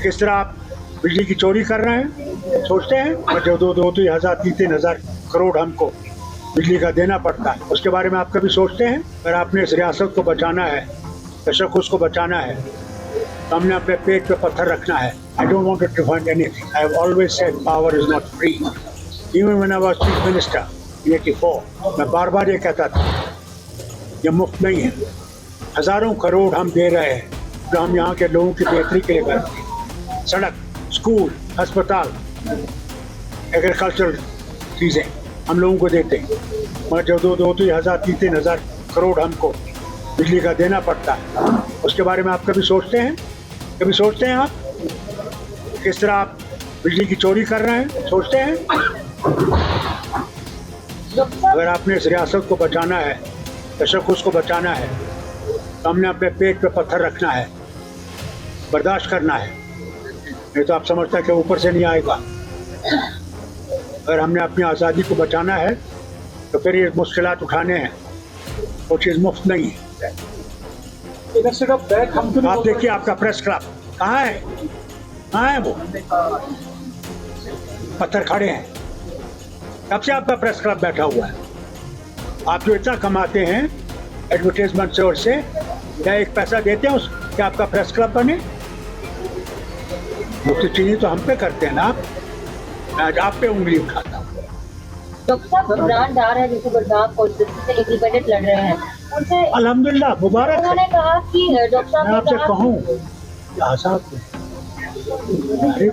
किस तरह आप बिजली की चोरी कर रहे हैं सोचते हैं, और जो दो 3,000 करोड़ हमको बिजली का देना पड़ता है, उसके बारे में आप कभी सोचते हैं? अगर आपने इस रियासत को बचाना है, बेशक उसको बचाना है, तो हमने अपने पेट पे पत्थर रखना है। I don't want to defend anything. I have always said power is not free. Even when I was chief minister in 84, मैं बार बार ये कहता था, ये मुफ्त नहीं है। हजारों करोड़ हम दे रहे हैं जो हम यहाँ के लोगों की बेहतरी के लिए करते हैं। सड़क, स्कूल, अस्पताल, एग्रीकल्चरल चीज़ें हम लोगों को देते हैं, मगर जो दो 3,000 करोड़ हमको बिजली का देना पड़ता है, उसके बारे में आप कभी सोचते हैं? कभी सोचते हैं आप किस तरह आप बिजली की चोरी कर रहे हैं सोचते हैं? अगर आपने इस रियासत को बचाना है, बेशक उसको बचाना है, तो हमने अपने पेट पे पत्थर रखना है, बर्दाश्त करना है। नहीं तो आप समझते हैं कि ऊपर से नहीं आएगा। अगर हमने अपनी आज़ादी को बचाना है तो फिर ये मुश्किलात उठाने हैं, वो चीज़ मुफ्त नहीं है। आप देखिए आपका प्रेस क्लब कहाँ है? कहाँ है वो? पत्थर खड़े हैं। कब से आपका प्रेस क्लब बैठा हुआ है? आप जो इतना कमाते हैं एडवर्टाइजमेंट सोर्स से, क्या एक पैसा देते हैं उस कि आपका प्रेस क्लब बने? मुफ्त चीनी तो हम पे करते हैं ना। आज आप पे उंगली उठाता हूँ। डॉक्टर साहब, इमरान डार है जिसे गुरदास कॉन्स्टिट्यूंसी से इंडिपेंडेंट लड़ रहे हैं, उनसे अल्हम्दुलिल्लाह, मुबारक है। उन्होंने कहा कि डॉक्टर साहब मैं आपसे कहूँ आजाद अरे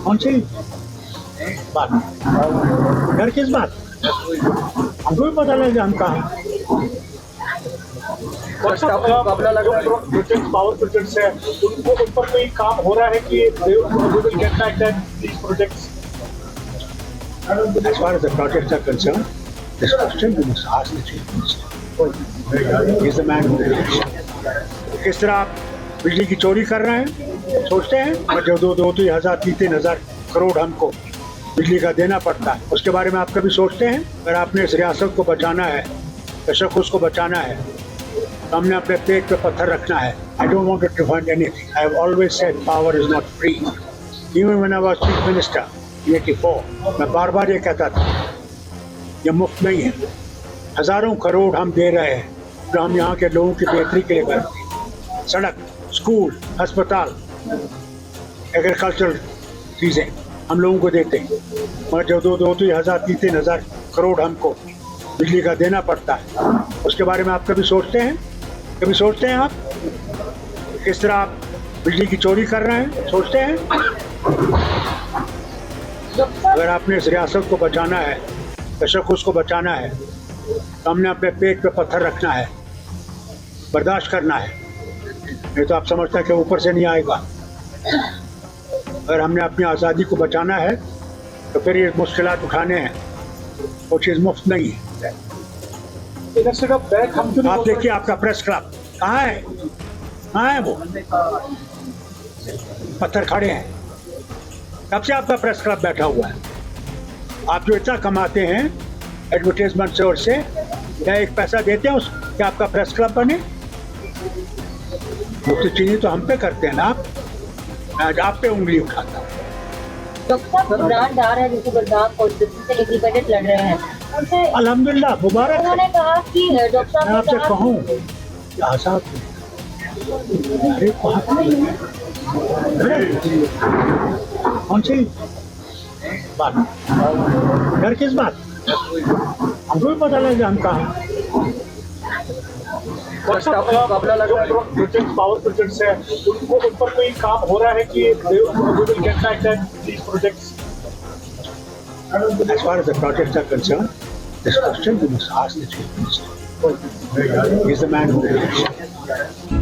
कौन सी बात? डर किस बात? हमको भी पता लगा हम कहाँ। मुकाबला लगा प्रोजेक्ट, पावर प्रोजेक्ट्स है, उनको उन पर कोई काम हो रहा है कि get back that these projects? As far as the projects are concerned, this question you must ask the chief minister. He is the man who will decide. किस तरह आप बिजली की चोरी कर रहे हैं सोचते हैं, और जो दो 3,000 करोड़ हमको बिजली का देना पड़ता है, उसके बारे में आप कभी सोचते हैं? अगर आपने इस रियासत को बचाना है, बेशक उसको बचाना है, तो हमने अपने पेट पे पत्थर रखना है। I don't want to defend anything. I have always said power is not free. Even when I was chief minister in 84, मैं बार बार ये कहता था, ये मुफ्त नहीं है। हजारों करोड़ हम दे रहे हैं जो हम यहाँ के लोगों की बेहतरी के लिए करते हैं। सड़क, स्कूल, अस्पताल, एग्रीकल्चरल चीज़ें हम लोगों को देते हैं, मगर जो दो 3,000 करोड़ हमको बिजली का देना पड़ता है, उसके बारे में आप कभी सोचते हैं? कभी सोचते हैं आप किस तरह आप बिजली की चोरी कर रहे हैं सोचते हैं? अगर आपने इस रियासत को बचाना है, बेशक उसको बचाना है, तो हमने अपने पेट पे पत्थर रखना है, बर्दाश्त करना है। नहीं तो आप समझते हैं कि ऊपर से नहीं आएगा। अगर हमने अपनी आज़ादी को बचाना है तो फिर ये मुश्किलात उठाने हैं, वो चीज़ मुफ्त नहीं है। आप देखिए आपका प्रेस क्लब कहाँ है? कहाँ है वो? पत्थर खड़े हैं। कब से आपका प्रेस क्लब बैठा हुआ है? आप जो इतना कमाते हैं एडवर्टाइजमेंट सोर्स से, क्या एक पैसा देते हैं उस कि आपका प्रेस क्लब बने? मुफ्त चीनी तो हम पे करते हैं ना। आज आप पे उंगली उठाता हूँ। डॉक्टर साहब, इमरान डार है जिसे गुरदास कॉन्स्टिट्यूंसी से इंडिपेंडेंट लड़ रहे हैं, उनसे अल्हम्दुलिल्लाह, मुबारक है। उन्होंने कहा कि डॉक्टर साहब मैं आपसे कहूँ आजाद अरे कौन सी बात? डर किस बात? हमको भी पता लगा हम कहाँ। मुकाबला लगा प्रोजेक्ट, पावर प्रोजेक्ट्स है, उनको उन पर कोई काम हो रहा है कि get back that these projects? As far as the projects are concerned, this question you must ask the chief minister. He is the man who will decide.